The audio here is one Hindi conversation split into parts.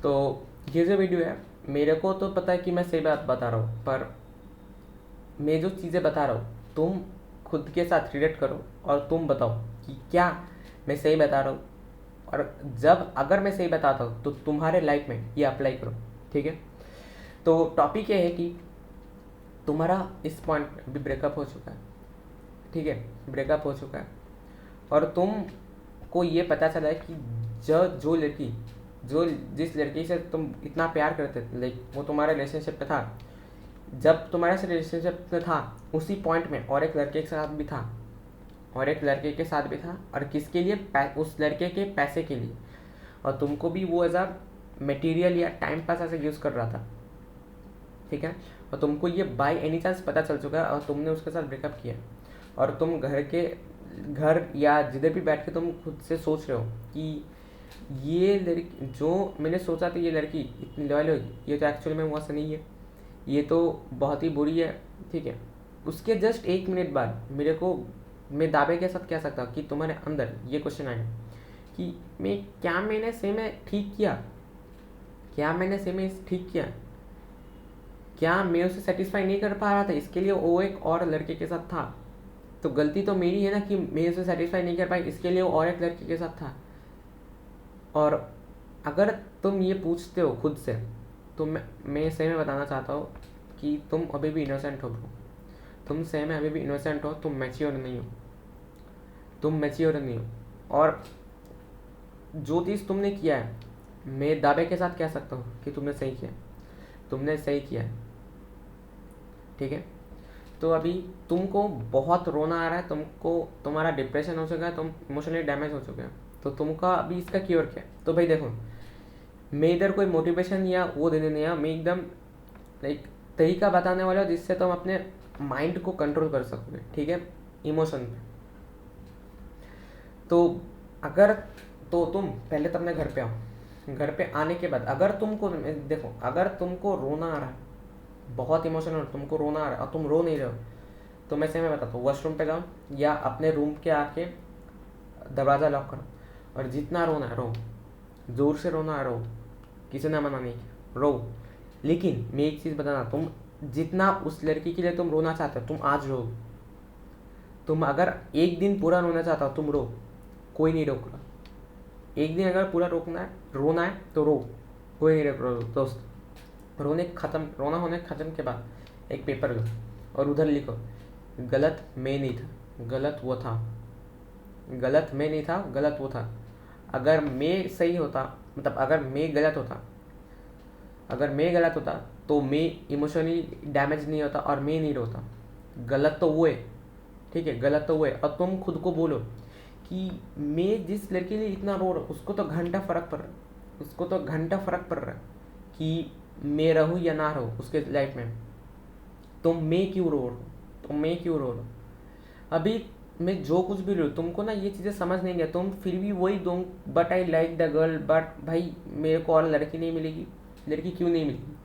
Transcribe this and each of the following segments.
तो ये जो वीडियो है, मेरे को तो पता है कि मैं सही बात बता रहा हूँ, पर मैं जो चीज़ें बता रहा हूँ तुम खुद के साथ रिलेट करो और तुम बताओ कि क्या मैं सही बता रहा हूँ। और जब अगर मैं सही बताता हूँ तो तुम्हारे लाइफ में ये अप्लाई करो, ठीक है। तो टॉपिक ये है कि तुम्हारा इस पॉइंट अभी ब्रेकअप हो चुका है, ठीक है, ब्रेकअप हो चुका है, और तुमको ये पता चला है कि जो लड़की जो जिस लड़की से तुम इतना प्यार करते थे, लाइक वो तुम्हारे रिलेशनशिप में था, जब तुम्हारे से रिलेशनशिप में था उसी पॉइंट में और एक लड़के के साथ भी था, और एक लड़के के साथ भी था, और किसके लिए, उस लड़के के पैसे के लिए, और तुमको भी वो एज अ मटीरियल या टाइम पास ऐसे यूज़ कर रहा था, ठीक है। और तुमको ये बाय एनी चांस पता चल चुका है और तुमने उसके साथ ब्रेकअप किया, और तुम घर या जिधर भी बैठ के तुम खुद से सोच रहे हो कि ये लड़की जो मैंने सोचा था, ये लड़की इतनी लॉयल होगी, ये तो एक्चुअली में वैसा नहीं है, ये तो बहुत ही बुरी है, ठीक है। उसके जस्ट 1 मिनट बाद मैं दावे के साथ कह सकता हूँ कि तुम्हारे अंदर ये क्वेश्चन आएगा कि मैंने सही में ठीक किया, क्या मैंने सही में ठीक किया, क्या मैं उसे सेटिस्फाई नहीं कर पा रहा था, इसके लिए वो एक और लड़के के साथ था, तो गलती तो मेरी है ना कि मैं उसे सेटिस्फाई नहीं कर पाई, इसके लिए वो और एक लड़के के साथ था। और अगर तुम ये पूछते हो खुद से, तो मैं सही में बताना चाहता हूँ कि तुम अभी भी इनोसेंट हो ब्रो, तुम सही में अभी भी इनोसेंट हो, तुम मैच्योर नहीं हो, तुम मैच्योर नहीं हो। और जो चीज़ तुमने किया है, मैं दावे के साथ कह सकता हूँ कि तुमने सही किया, तुमने सही किया है, ठीक है। तो अभी तुमको बहुत रोना आ रहा है, तुमको तुम्हारा डिप्रेशन हो चुका है, तुम इमोशनली डैमेज हो चुके हैं, तो तुमका अभी इसका क्योर क्या है। तो भाई देखो, मैं इधर कोई मोटिवेशन या वो देने नहीं आया, मैं एकदम लाइक तरीका बताने वाला हूँ जिससे तुम अपने माइंड को कंट्रोल कर सकोगे, ठीक है, इमोशन पे। तो अगर तो तुम पहले तो अपने घर पे आओ, घर पे आने के बाद अगर तुमको देखो, अगर तुमको रोना आ रहा है, बहुत इमोशनल तुमको रोना आ रहा है और तुम रो नहीं रहे हो, तो मैं सही में बताता हूँ, वॉशरूम पे जाओ या अपने रूम के आके दरवाज़ा लॉक करो, और जितना रोना है रो, ज़ोर से रोना है रो, किसी ने मना नहीं किया, रो। लेकिन मैं एक चीज़ बताना, तुम जितना उस लड़की के लिए तुम रोना चाहते हो, तुम आज रो। तुम अगर एक दिन पूरा रोना चाहता हो, तुम रो, कोई नहीं रोक रहा। एक दिन अगर पूरा रोना है तो रो, कोई नहीं रोक रहा दोस्त। रोना होने ख़त्म के बाद एक पेपर लो और उधर लिखो, गलत मैं नहीं था, गलत वो था, गलत मैं नहीं था, गलत वो था। अगर मैं सही होता, मतलब अगर मैं गलत होता तो मैं इमोशनली डैमेज नहीं होता और मैं नहीं रोता। गलत तो वो है, ठीक है, गलत तो वो है। और तुम खुद को बोलो कि मैं जिस लड़के के लिए इतना रो रहा हूँ, उसको तो घंटा फ़र्क पड़ रहा है, उसको तो घंटा फ़र्क पड़ रहा है कि मैं रहूँ या ना रहूँ उसके लाइफ में, तो मैं क्यों रो रहा हूँ, तो मैं क्यों रो रहा हूँ। अभी मैं जो कुछ भी रो, तुमको ना ये चीज़ें समझ नहीं गया, तुम फिर भी वही दो, but I like the girl, but भाई मेरे को और लड़की नहीं मिलेगी। लड़की क्यों नहीं मिलेगी,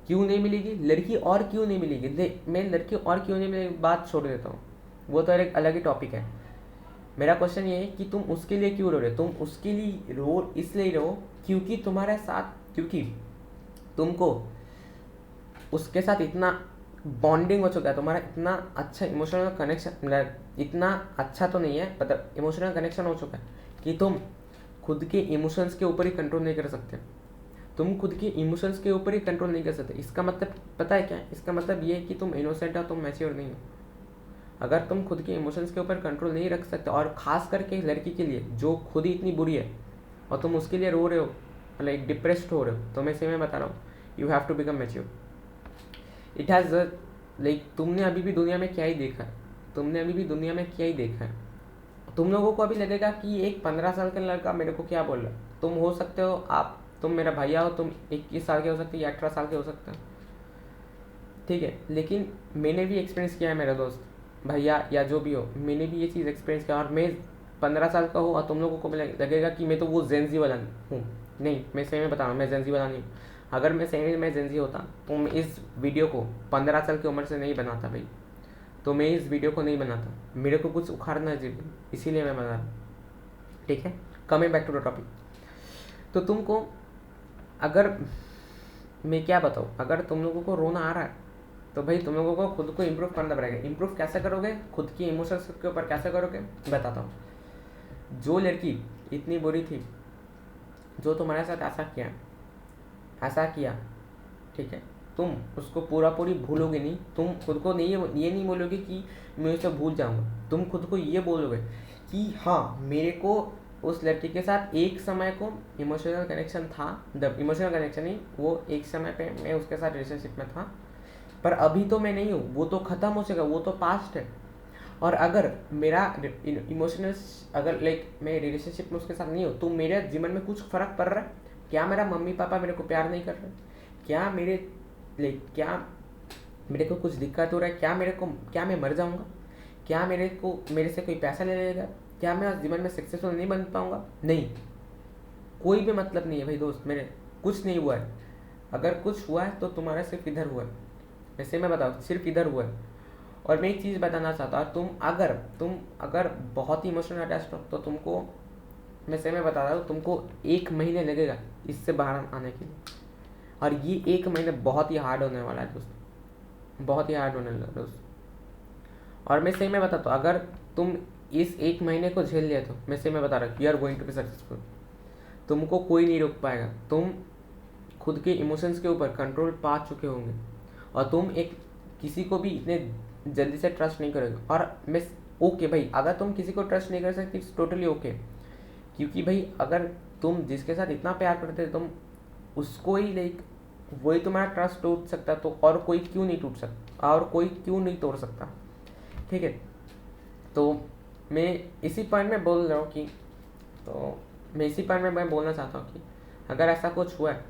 क्यों नहीं मिलेगी लड़की, और क्यों नहीं मिलेगी, मैं लड़की और क्यों नहीं मिलेगी बात छोड़ देता हूँ, वो तो एक अलग ही टॉपिक है। मेरा क्वेश्चन ये है कि तुम उसके लिए क्यों रो रहे हो। तुम उसके लिए रो इसलिए रो क्योंकि तुम्हारे साथ, क्योंकि तुमको उसके साथ इतना बॉन्डिंग हो चुका है, तुम्हारा इतना अच्छा इमोशनल कनेक्शन, इतना अच्छा तो नहीं है, मतलब इमोशनल कनेक्शन हो चुका है कि तुम खुद के इमोशंस के ऊपर ही कंट्रोल नहीं कर सकते। तुम खुद के इमोशंस के ऊपर ही कंट्रोल नहीं कर सकते। इसका मतलब पता है क्या है, इसका मतलब ये है कि तुम इनोसेंट हो, तुम मैच्योर नहीं हो। अगर तुम खुद के इमोशंस के ऊपर कंट्रोल नहीं रख सकते, और ख़ास करके लड़की के लिए जो खुद ही इतनी बुरी है, और तुम उसके लिए रो रहे हो, लाइक डिप्रेस्ड हो रहे हो, तो मैं सही में बता रहा हूँ, you have to become mature. It has like तुमने अभी भी दुनिया में क्या ही देखा है, तुमने अभी भी दुनिया में क्या ही देखा है। तुम लोगों को अभी लगेगा कि एक 15 साल का लड़का मेरे को क्या बोल रहा है। तुम हो सकते हो, तुम मेरा भैया हो, तुम 21 साल के हो सकते हो या 18 साल के हो सकते हो, ठीक है। लेकिन मैंने भी एक्सपीरियंस किया है मेरा दोस्त, भैया या जो भी हो, मैंने भी ये चीज़ एक्सपीरियंस किया। और मैं 15 साल का हूँ और तुम लोगों को लगेगा कि मैं तो वो जेंजी वाला हूँ। नहीं, मैं सही में बता रहा हूँ, मैं जेंजी वाला नहीं हूँ। अगर मैं सही में जेंजी होता तो मैं इस वीडियो को 15 साल की उम्र से नहीं बनाता भाई, तो मैं इस वीडियो को नहीं बनाता। मेरे को कुछ उखाड़ना है जीवन, इसीलिए मैं बना रहा हूँ, ठीक है। Coming back to the topic, तो तुमको अगर मैं क्या बताऊँ, अगर तुम लोगों को रोना आ रहा है तो भाई तुम लोगों को खुद को इम्प्रूव करना पड़ेगा। इम्प्रूव कैसे करोगे, खुद की इमोशंस के ऊपर कैसे करोगे बताता हूँ। जो लड़की इतनी बुरी थी, जो तुम्हारे साथ ऐसा किया, ठीक है, तुम उसको पूरा पूरी भूलोगे नहीं। तुम खुद को नहीं, ये नहीं बोलोगे कि मैं उसे भूल जाऊंगा। तुम खुद को ये बोलोगे कि हाँ, मेरे को उस लड़की के साथ एक समय को इमोशनल कनेक्शन था। इमोशनल कनेक्शन नहीं, वो एक समय पे मैं उसके साथ रिलेशनशिप में था, पर अभी तो मैं नहीं हूँ, वो तो ख़त्म हो चुका, वो तो पास्ट है। और अगर मेरा इमोशनल, अगर लाइक मैं रिलेशनशिप में उसके साथ नहीं हूँ, तो मेरे जीवन में कुछ फ़र्क पड़ रहा है क्या? मेरा मम्मी पापा मेरे को प्यार नहीं कर रहे क्या? क्या मेरे को कुछ दिक्कत हो रहा है क्या मैं मर जाऊँगा? क्या मेरे से कोई पैसा ले लेगा? क्या मैं जीवन में सक्सेसफुल नहीं बन पाऊँगा? नहीं, कोई भी मतलब नहीं है भाई दोस्त मेरे, कुछ नहीं हुआ है। अगर कुछ हुआ है तो तुम्हारा सिर्फ इधर हुआ है, वैसे मैं बताऊँ, सिर्फ इधर हुआ है। और मैं एक चीज़ बताना चाहता हूँ, तुम अगर बहुत ही इमोशनल अटैच हो तो तुमको, मैं सही में बता रहा हूँ, तुमको 1 महीने लगेगा इससे बाहर आने के लिए। और ये 1 महीने बहुत ही हार्ड होने वाला है दोस्त, बहुत ही हार्ड होने वाला है दोस्त। और मैं सही में बताता हूँ, अगर तुम इस 1 महीने को झेल लिया तो मैं सही में बता रहा हूँ, you are going to be successful. तुमको कोई नहीं रोक पाएगा। तुम खुद के इमोशंस के ऊपर कंट्रोल पा चुके होंगे, और तुम किसी को भी इतने जल्दी से ट्रस्ट नहीं करोगे। और मैं ओके भाई, अगर तुम किसी को ट्रस्ट नहीं कर सकते, इट्स टोटली ओके। क्योंकि भाई अगर तुम जिसके साथ इतना प्यार करते तुम उसको ही लाइक, वही तुम्हारा ट्रस्ट टूट सकता, तो और कोई क्यों नहीं टूट सकता, और कोई क्यों नहीं तोड़ सकता, ठीक है। तो मैं इसी पॉइंट में बोल रहा हूँ कि, तो मैं इसी पॉइंट में मैं बोलना चाहता हूँ कि अगर ऐसा कुछ हुआ है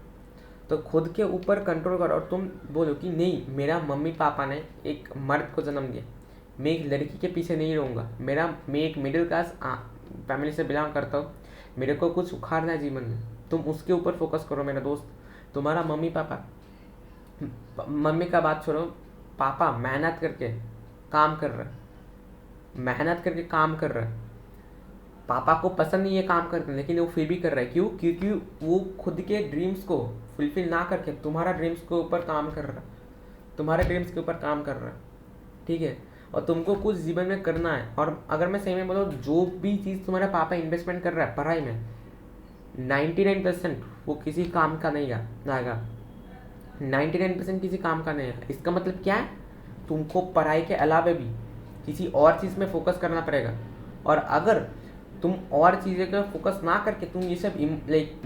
तो खुद के ऊपर कंट्रोल करो, और तुम बोलो कि नहीं, मेरा मम्मी पापा ने एक मर्द को जन्म दिया, मैं एक लड़की के पीछे नहीं रहूँगा। मैं एक मिडिल क्लास फैमिली से बिलोंग करता हूँ, मेरे को कुछ उखाड़ना है जीवन में। तुम उसके ऊपर फोकस करो मेरा दोस्त। तुम्हारा मम्मी का बात छोड़ो, पापा मेहनत करके काम कर रहा है, मेहनत करके काम कर रहा है। पापा को पसंद नहीं है काम करना, लेकिन वो फिर भी कर रहा है। क्यों? क्योंकि वो खुद के ड्रीम्स को फुलफिल ना करके तुम्हारा ड्रीम्स के ऊपर काम कर रहा है, तुम्हारे ड्रीम्स के ऊपर काम कर रहा है, ठीक है। और तुमको कुछ जीवन में करना है। और अगर मैं सही में बोलूँ, जो भी चीज़ तुम्हारा पापा इन्वेस्टमेंट कर रहा है पढ़ाई में, 99% वो किसी काम का नहीं आएगा। 99% किसी काम का नहीं है। इसका मतलब क्या है? तुमको पढ़ाई के अलावा भी किसी और चीज़ में फोकस करना पड़ेगा। और अगर तुम और चीज़ें का फोकस ना करके तुम ये सब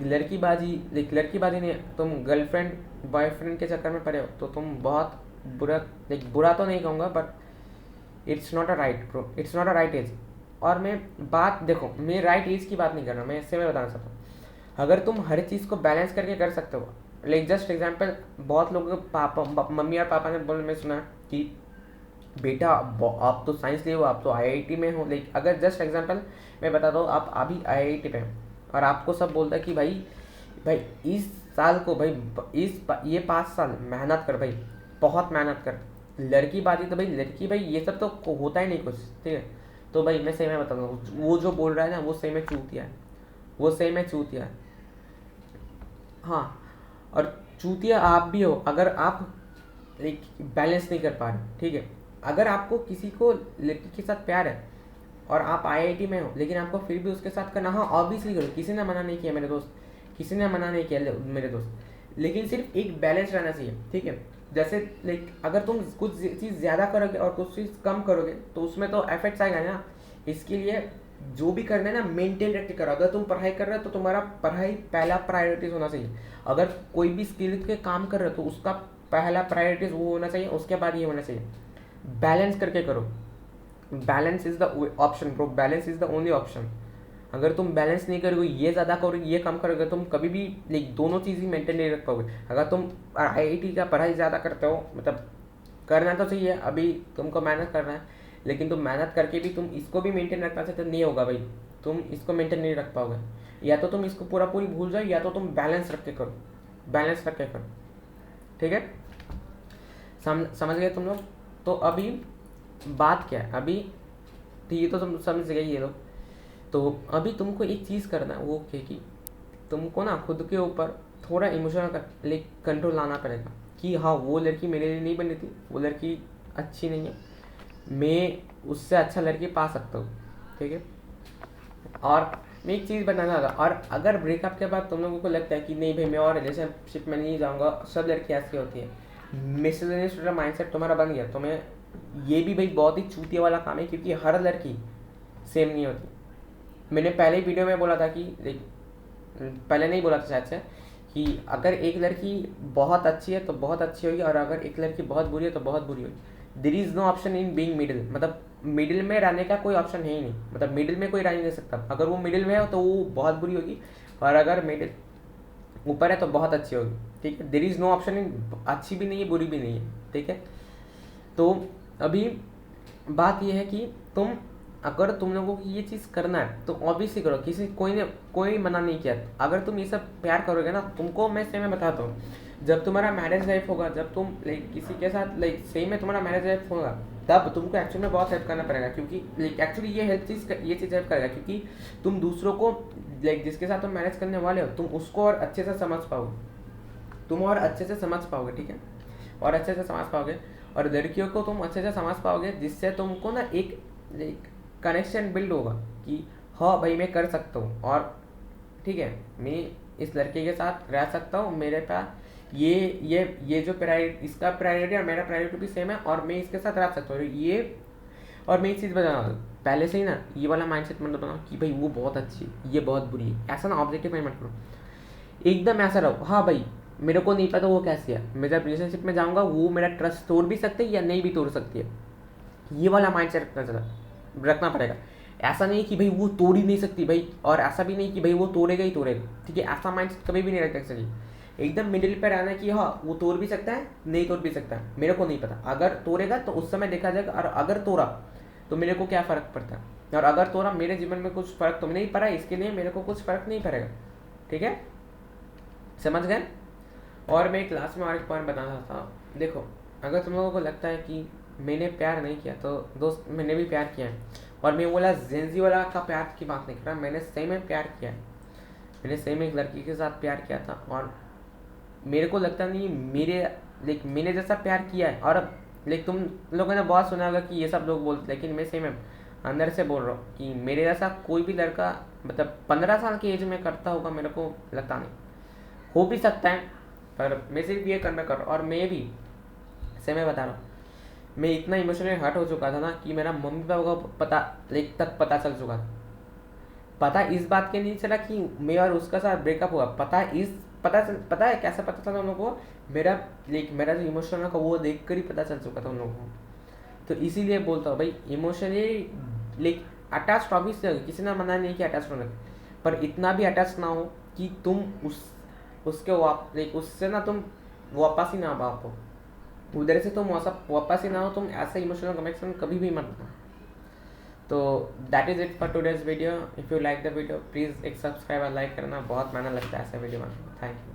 लड़कीबाजी नहीं, तुम गर्लफ्रेंड बॉयफ्रेंड के चक्कर में पड़े हो, तो तुम बहुत बुरा तो नहीं कहूँगा, but it's not a right age. और मैं बात देखो, मैं राइट एज की बात नहीं कर रहा, मैं इससे मैं बताना चाहता हूँ, अगर तुम हर चीज़ को बैलेंस करके कर सकते हो, जस्ट एग्जाम्पल, बहुत लोगों के मम्मी और पापा ने मैं सुना कि बेटा आप तो साइंस लिए हो, आप तो आईआईटी में हो। अगर जस्ट एग्जांपल मैं बताता हूँ, आप अभी आईआईटी पे हो और आपको सब बोलता है कि भाई इस साल को भाई ये 5 साल मेहनत कर भाई, बहुत मेहनत कर। लड़की भाई ये सब तो होता ही नहीं कुछ, ठीक है। तो भाई मैं सही में बताता हूँ, वो जो बोल रहा है ना, वो सही में चूतिया है, वो सही में चूतिया है। हाँ, और चूतिया आप भी हो अगर आप बैलेंस नहीं कर पा रहे, ठीक है। अगर आपको किसी को लड़की के साथ प्यार है और आप आईआईटी में हो, लेकिन आपको फिर भी उसके साथ करना, हाँ ऑब्वियसली करो, किसी ने मना नहीं किया मेरे दोस्त, किसी ने मना नहीं किया मेरे दोस्त, लेकिन सिर्फ एक बैलेंस रहना चाहिए, ठीक है। जैसे अगर तुम कुछ चीज़ ज़्यादा करोगे और कुछ चीज़ कम करोगे तो उसमें तो इफेक्ट्स आएगा ना। इसके लिए जो भी करना है ना, मेंटेन रख के करो। अगर तुम पढ़ाई कर रहे हो तो तुम्हारा पढ़ाई पहला प्रायोरिटीज होना चाहिए। अगर कोई भी स्किल के काम कर रहे हो तो उसका पहला प्रायोरिटीज वो होना चाहिए, उसके बाद ये होना चाहिए। बैलेंस करके करो, balance is the option bro, balance is the only option. अगर तुम बैलेंस नहीं करोगे, ये ज़्यादा करोगे ये कम करोगे, तुम कभी भी दोनों चीज़ ही मेंटेन नहीं रख पाओगे। अगर तुम आईआईटी का पढ़ाई ज़्यादा करते हो, मतलब करना तो चाहिए, अभी तुमको मेहनत करना है, लेकिन तुम मेहनत करके भी तुम इसको भी मेंटेन रखना चाहते तो नहीं होगा भाई, तुम इसको मेंटेन नहीं रख पाओगे। या तो तुम इसको पूरी भूल जाओ, या तो तुम बैलेंस रख के करो, बैलेंस रख के करो, ठीक है। समझ गए तुम लोग? तो अभी बात क्या है, अभी ठीक है, तो तुम समझ गए ये लोग। तो अभी तुमको एक चीज़ करना है, वो क्या कि तुमको ना खुद के ऊपर थोड़ा इमोशनल कंट्रोल लाना पड़ेगा कि हाँ वो लड़की मेरे लिए नहीं बनी थी, वो लड़की अच्छी नहीं है, मैं उससे अच्छा लड़की पा सकता हूँ, ठीक है। और मैं एक चीज़ बताना था, और अगर ब्रेकअप के बाद तुम लोगों को लगता है कि नहीं भाई मैं और रिलेशनशिप में नहीं जाऊँगा, सब लड़की ऐसी होती है, मिसलिनियस माइंडसेट तुम्हारा बन गया, तुम्हें ये भी भाई बहुत ही चूतिया वाला काम है, क्योंकि हर लड़की सेम नहीं होती। मैंने पहले ही वीडियो में बोला था कि पहले नहीं बोला था शायद से, कि अगर एक लड़की बहुत अच्छी है तो बहुत अच्छी होगी, और अगर एक लड़की बहुत बुरी है तो बहुत बुरी होगी। There is no option in being middle, मतलब मिडिल में रहने का कोई ऑप्शन है ही नहीं, मतलब मिडिल में कोई रह ही नहीं सकता। अगर वो मिडिल में है तो वो बहुत बुरी होगी, और अगर मिडिल ऊपर है तो बहुत अच्छी होगी, ठीक है। There is no option in अच्छी भी नहीं है बुरी भी नहीं है, ठीक है। तो अभी बात यह है कि अगर तुम लोगों को ये चीज़ करना है तो ऑब्वियसली करो, कोई मना नहीं किया। अगर तुम ये सब प्यार करोगे ना, तुमको मैं सही में बताता हूँ, जब तुम्हारा मैरिज लाइफ होगा, जब तुम किसी के साथ सही में तुम्हारा मैरिज लाइफ होगा, तब तुमको एक्चुअली में बहुत हेल्प करना पड़ेगा, क्योंकि एक्चुअली ये चीज़ हेल्प करेगा, क्योंकि तुम दूसरों को जिसके साथ तुम मैरिज करने वाले हो, तुम उसको और अच्छे से समझ पाओगे, ठीक है, और अच्छे से समझ पाओगे, और लड़कियों को तुम अच्छे से समझ पाओगे, जिससे तुमको ना एक कनेक्शन बिल्ड होगा कि हाँ भाई मैं कर सकता हूँ, और ठीक है मैं इस लड़के के साथ रह सकता हूँ, मेरे पास ये जो प्रायोरिटी, इसका प्रायोरिटी और मेरा प्रायोरिटी भी सेम है, और मैं इसके साथ रह सकता हूँ ये। और मैं एक चीज़ बताना पहले से ही ना, ये वाला माइंडसेट मत बनाओ कि भाई वो बहुत अच्छी है ये बहुत बुरी है, ऐसा ना ऑब्जेक्टिव माइंड मत करो, एकदम ऐसा रहो हाँ भाई मेरे को नहीं पता वो कैसी है, मैं जब रिलेशनशिप में जाऊँगा वो मेरा ट्रस्ट तोड़ भी सकती है या नहीं भी तोड़ सकती है, ये वाला माइंडसेट रखना पड़ेगा। ऐसा नहीं कि भाई वो तोड़ ही नहीं सकती भाई, और ऐसा भी नहीं कि भाई वो तोड़ेगा ही तोड़ेगा, ठीक है, ऐसा माइंडसेट कभी भी नहीं रखना चाहिए। एकदम मिडिल पे रहना कि हाँ वो तोड़ भी सकता है नहीं तोड़ भी सकता है, मेरे को नहीं पता, अगर तोड़ेगा तो उस समय देखा जाएगा, और अगर तोड़ा तो मेरे को क्या फ़र्क पड़ता है, और अगर तोड़ा मेरे जीवन में कुछ फ़र्क तो नहीं पड़ा, इसके लिए मेरे को कुछ फ़र्क नहीं पड़ेगा, ठीक है, समझ गए। और मैं क्लास में और एक पॉइंट बताना था, देखो अगर तुम लोगों को लगता है कि मैंने प्यार नहीं किया, तो दोस्त मैंने भी प्यार किया है, और मैं बोला जेंजी वाला का प्यार की बात नहीं कर रहा, मैंने सही में प्यार किया है, मैंने सही में एक लड़की के साथ प्यार किया था, और मेरे को लगता नहीं मैंने जैसा प्यार किया है, और तुम लोगों ने बहुत सुना होगा कि ये सब लोग बोलते, लेकिन मैं सही में अंदर से बोल रहा हूँ कि मेरे जैसा कोई भी लड़का मतलब 15 साल की एज में करता होगा, मेरे को लगता नहीं, हो भी सकता है, पर मैं सिर्फ ये करना कर रहा हूँ। और मैं भी से मैं बता रहा हूँ, मैं इतना इमोशनली हर्ट हो चुका था ना कि मेरा मम्मी पापा को पता चल चुका था। पता इस बात के नहीं चला कि मैं और उसका साथ ब्रेकअप हुआ, पता है कैसे पता चला उन लोगों को, मेरा जो इमोशनल का वो देख कर ही पता चल चुका था उन लोगों को। तो इसीलिए बोलता हूँ भाई इमोशनली अटैच ऑब्वियसली किसी ने मना नहीं किया अटैच होने का, पर इतना भी अटैच ना हो कि तुम उससे ना तुम वापस ही ना आ पाओ, उधर से तुम वापस ही ना हो, तुम ऐसा इमोशनल कनेक्शन कभी भी मत बनाओ। तो that is it for today's video. If you like the video please एक सब्सक्राइब और लाइक करना, बहुत मेहनत लगता है ऐसा वीडियो बनाना। Thank you.